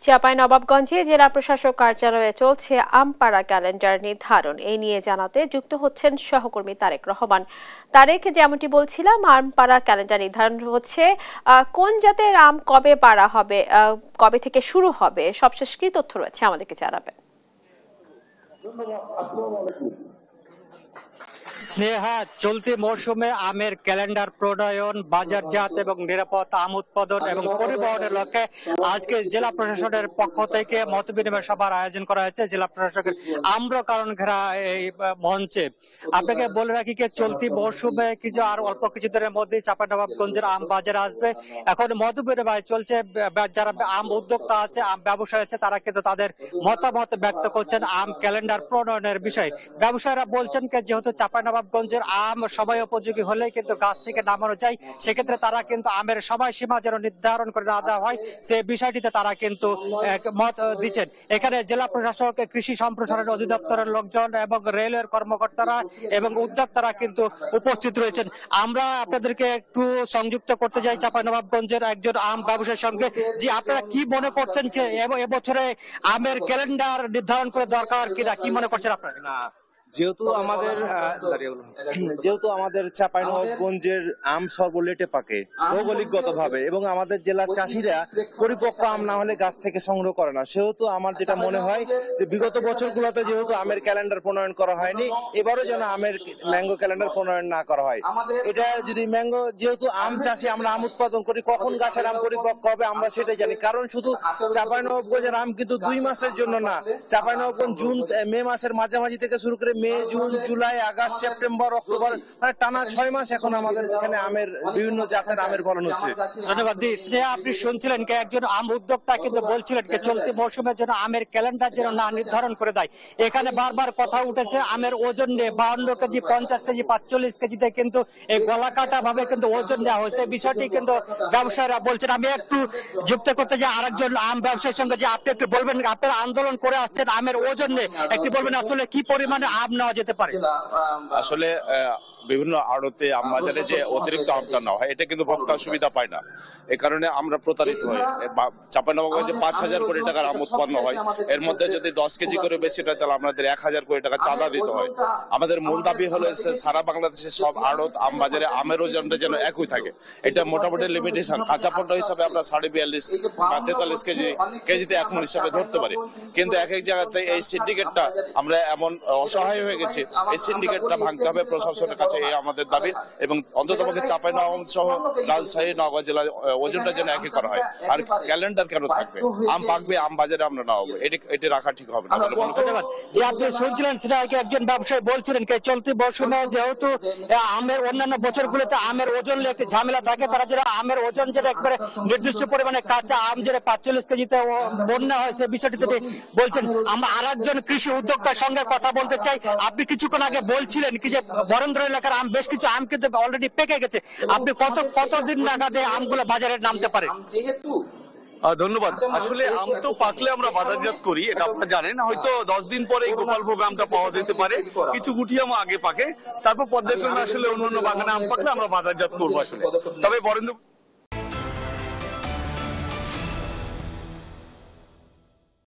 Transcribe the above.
চাঁপাইনবাবগঞ্জে জেলা প্রশাসক কার্যালয়ে চলছে আমপাড়া ক্যালেন্ডার নির্ধারণ। এই নিয়ে জানাতে যুক্ত হচ্ছেন সহকর্মী তারেক রহমান। তারেক, যেমনটি বলছিলাম, আমপাড়া ক্যালেন্ডার নির্ধারণ হচ্ছে। কোন জাতের আম কবে পাড়া হবে, কবে থেকে শুরু হবে, সবশেষ কি তথ্য রয়েছে আমাদেরকে জানাবেন। স্নেহা, চলতি মৌসুমে আমের ক্যালেন্ডার প্রণয়ন, বাজারজাত এবং নিরাপদ আম উৎপাদন এবং পরিবহনের লক্ষ্যে আজকে জেলা প্রশাসনের পক্ষ থেকে মতবিনিময় সভার আয়োজন করা হয়েছে জেলা প্রশাসকের আম্র কারণ ঘেরা এই মঞ্চে। আপনাকে বলে রাখি যে চলতি মৌসুমে কিছু আর অল্প কিছুদিনের মধ্যে চাঁপাইনবাবগঞ্জের আম বাজারে আসবে। এখন মতবিনিময় চলছে, যারা আম উদ্যোক্তা আছে, আম ব্যবসায়ী আছে, তারা কিন্তু তাদের মতামত ব্যক্ত করছেন আম ক্যালেন্ডার প্রণয়নের বিষয়ে। ব্যবসায়ীরা বলছেন যেহেতু চাঁপাইনবাবগঞ্জের আম সময় উপযোগী হলে কিন্তু গাছ থেকে নামানো যায়, সেক্ষেত্রে তারা কিন্তু আমের সময়সীমা যেন নির্ধারণ করে না দেওয়া হয়, সে বিষয়টিতে তারা কিন্তু মত দিচ্ছেন। এখানে জেলা প্রশাসক, কৃষি সম্প্রসারণ অধিদপ্তরের লোকজন এবং রেলের কর্মকর্তারা এবং উদ্যোক্তারা কিন্তু উপস্থিত রয়েছেন। আমরা আপনাদেরকে একটু সংযুক্ত করতে চাই চাঁপাইনবাবগঞ্জের একজন আম ব্যবসায়ীর সঙ্গে। যে আপনারা কি মনে করছেন যে এবছরে আমের ক্যালেন্ডার নির্ধারণ করে দরকার কিনা, কি মনে করছেন আপনারা? যেহেতু আমাদের চাঁপাইনবাবগঞ্জের আম সর্বলেটে পাকে ভৌগোলিকগত ভাবে, এবং আমাদের জেলার চাষিরা পরিপক্ক আম না হলে গাছ থেকে সংগ্রহ করে না, সেহেতু আমার যেটা মনে হয় যে বিগত বছরগুলোতে যেহেতু আমের ক্যালেন্ডার প্রণয়ন করা হয়নি, এবারও যেন আমের ম্যাঙ্গো ক্যালেন্ডার প্রণয়ন না করা হয়। এটা যদি ম্যাঙ্গো, যেহেতু আম চাষি, আমরা আম উৎপাদন করি, কখন গাছের আম পরিপক্ক হবে আমরা সেটাই জানি। কারণ শুধু চাঁপাইনবাবগঞ্জের আম কিন্তু 2 মাসের জন্য না, চাঁপাইনবাবগঞ্জ মে মাসের মাঝামাঝি থেকে শুরু করে May, June, July, August, September, October, মানে টানা 6 মাস এখন আমাদের এখানে আমের বিভিন্ন জাতের আমের ফলন হচ্ছে। ধন্যবাদ। স্নেহা, আপনি শুনছিলেন একজন আম উদ্যোক্তা কিন্তু বলছিলেন চলতি মৌসুমের জন্য আমের ক্যালেন্ডার যেন না নির্ধারণ করে দেয়। এখানে বারবার কথা উঠেছে আমের ওজন নিয়ে, 52 কেজি, 50 কেজি, 45 কেজিতে কিন্তু এই গলাকাটা ভাবে কিন্তু ওজন দেওয়া হয়েছে, বিষয়টি কিন্তু ব্যবসায়ীরা বলছেন। আমি একটু যুক্ত করতে যাই আরেকজন আম ব্যবসায়ীর সঙ্গে, যে আপনি একটু বলবেন, আপনারা আন্দোলন করে আসছেন আমের ওজন নিয়ে, একটু বলবেন আসলে কি পরিমাণে আম নেওয়া যেতে পারে? আসলে বিভিন্ন আড়তে আম বাজারে যে অতিরিক্ত আমটা নেওয়া হয়, এটা কিন্তু ভোক্তা সুবিধা পায় না। এই কারণে আমরা প্রতারিত হই। চাঁপাইনবাবগঞ্জে 5,000 কোটি টাকার আম উৎপন্ন হয়, এর মধ্যে যদি 10 কেজি করে বেশি হয় তাহলে আমাদের 1,000 কোটি টাকা চাঁদা দিতে হয়। আমাদের মূল দাবি হলো সারা বাংলাদেশে সব আড়ত আম বাজারে আমের ওজনটা যেন একই থাকে। এটা মোটামুটি লিমিটেশন। কাঁচা পণ্য হিসাবে আমরা 42.5 বা 43 কেজিতে 1 মণ হিসাবে ধরতে পারি, কিন্তু এক এক জায়গাতে এই সিন্ডিকেটটা, আমরা এমন অসহায় হয়ে গেছি, এই সিন্ডিকেটটা ভাঙতে হবে প্রশাসনের কাছে, এই আমাদের দাবি। এবং অন্ততপক্ষে চাঁপাইনবাবগঞ্জ সহ রাজশাহী, নওগাঁ জেলায় ওজনটা যেন একই করা হয়। আর ক্যালেন্ডার কেন থাকবে? আম পাকবে, আম বাজারে আমরা নামাবো, এটি রাখা ঠিক হবে না। ধন্যবাদ। যে আপনি শুনছিলেন সেটা একজন ব্যবসায়ী বলছিলেন চলতি মৌসুমে যেহেতু আমের অন্যান্য বছরগুলোতে আমের ওজন একটি ঝামেলা থাকে, তারা যেটা আমের ওজন যেটা একবারে নির্দিষ্ট পরিমাণে কাঁচা আম যেটা 45 কেজিতে বন্যা হয়, সে বিষয়টি তিনি বলছেন। আমরা আরেকজন কৃষি উদ্যোক্তার সঙ্গে কথা বলতে চাই। আপনি কিছুক্ষণ আগে বলছিলেন যে বরেন্দ্র এলাকার আম, বেশ কিছু আম কিন্তু অলরেডি পেকে গেছে। আপনি কতদিন নাগাদে আমগুলো বাজারে নামতে পারে? ধন্যবাদ। আসলে আম তো পাকলে আমরা বাজারজাত করি, এটা আপনারা জানেন। হয়তো 10 দিন পরে এই গোপালভোগ আমটা পাওয়া যেতে পারে, কিছু গুটি আম আগে পাকে, তারপর পর্যায়ক্রমে আসলে অন্যান্য বাগানে আম পাকলে আমরা বাজারজাত করবো আসলে। তবে বরেন্দ্র